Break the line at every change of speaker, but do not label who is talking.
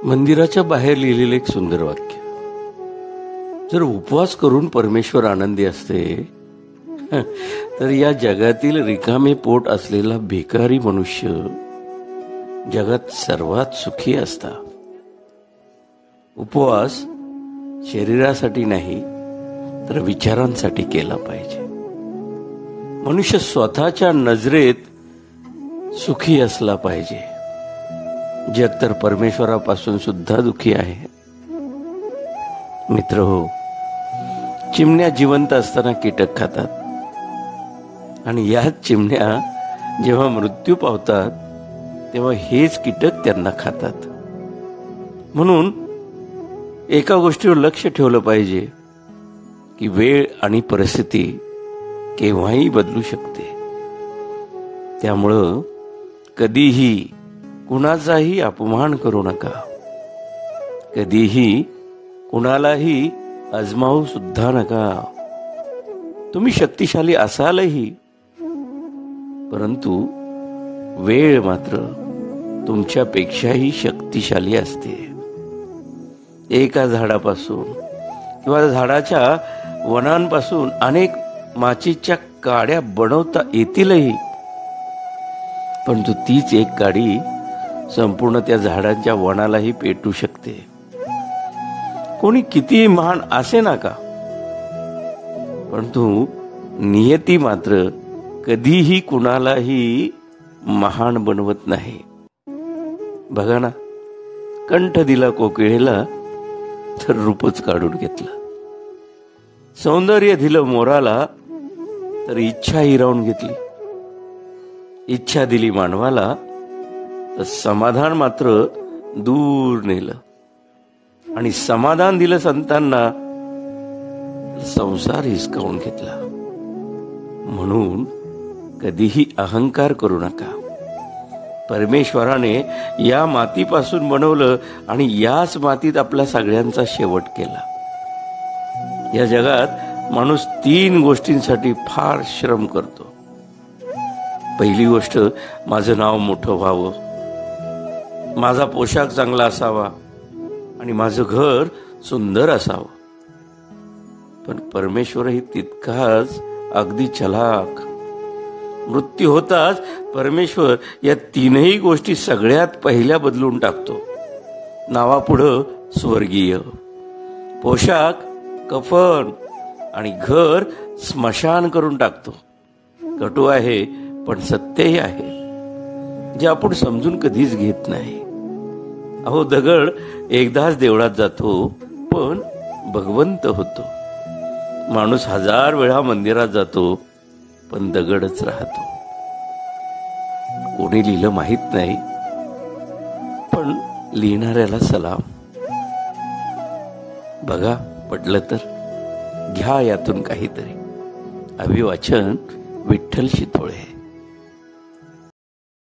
मंदिराच्या बाहेर लिहिलेलं एक सुंदर वाक्य. जर उपवास करून परमेश्वर आनंदी असते तर या जगातील रिकामे पोट असलेला भिकारी मनुष्य जगात सर्वात सुखी असता. उपवास शरीरासाठी नाही तर विचारांसाठी केला पाहिजे. मनुष्य स्वतःच्या नजरेत सुखी असला पाहिजे. जग तर परमेश्वरापासून सुद्धा दुखी आहे. मित्र हो, चिमण्या जिवंत असताना कीटक खातात आणि याच चिमण्या जेव्हा मृत्यू पावतात तेव्हा हेच कीटक त्यांना खातात. म्हणून एका गोष्टीवर लक्ष ठेवलं पाहिजे की वेळ आणि परिस्थिती केव्हाही बदलू शकते. त्यामुळं कधीही कुणाचाही अपमान करू नका. कधीही कुणालाही आजमावू सुद्धा नका. तुम्ही शक्तिशाली असालही, परंतु वेळ मात्र तुमच्यापेक्षाही शक्तिशाली असते. एका झाडापासून किंवा झाडाच्या वनांपासून अनेक माचीच्या काड्या बनवता येतीलही, परंतु तीच एक काडी संपूर्ण त्या झाडांच्या वनालाही पेटू शकते. कोणी कितीही महान असे ना का, परंतु नियती मात्र कधीही कुणालाही महान बनवत नाही. बघा ना, कंठ दिला कोकिळेला तर रूपच काढून घेतलं. सौंदर्य दिलं मोराला तर इच्छा हिरावून घेतली. इच्छा दिली मानवाला तर समाधान मात्र दूर नेलं. आणि समाधान दिलं संतांना संसार हिसकावून घेतला. म्हणून कधीही अहंकार करू नका. परमेश्वराने या मातीपासून बनवलं आणि याच मातीत आपल्या सगळ्यांचा शेवट केला. या जगात माणूस 3 गोष्टींसाठी फार श्रम करतो. पहिली गोष्ट, माझं नाव मोठं व्हावं, माझा पोशाख चांगला असावा आणि माझं घर सुंदर असावं. पण परमेश्वरही तितकाच अगदी चलाख. मृत्यू होताच परमेश्वर या 3ही गोष्टी सगळ्यात पहिल्या बदलून टाकतो. नावापुढं स्वर्गीय, पोशाख कफन आणि घर स्मशान करून टाकतो. कटू आहे पण सत्यही आहे, जे आपण समजून कधीच घेत नाही. अहो, दगड एकदाच देवळात जातो पण भगवंत होतो. माणूस 1000 वेळा मंदिरात जातो पण दगडच राहतो. कोणी लिहिलं माहित नाही, पण लिहिणाऱ्याला सलाम. बघा, पटलं तर घ्या यातून काहीतरी. अभिवाचन विठ्ठल शितोळे.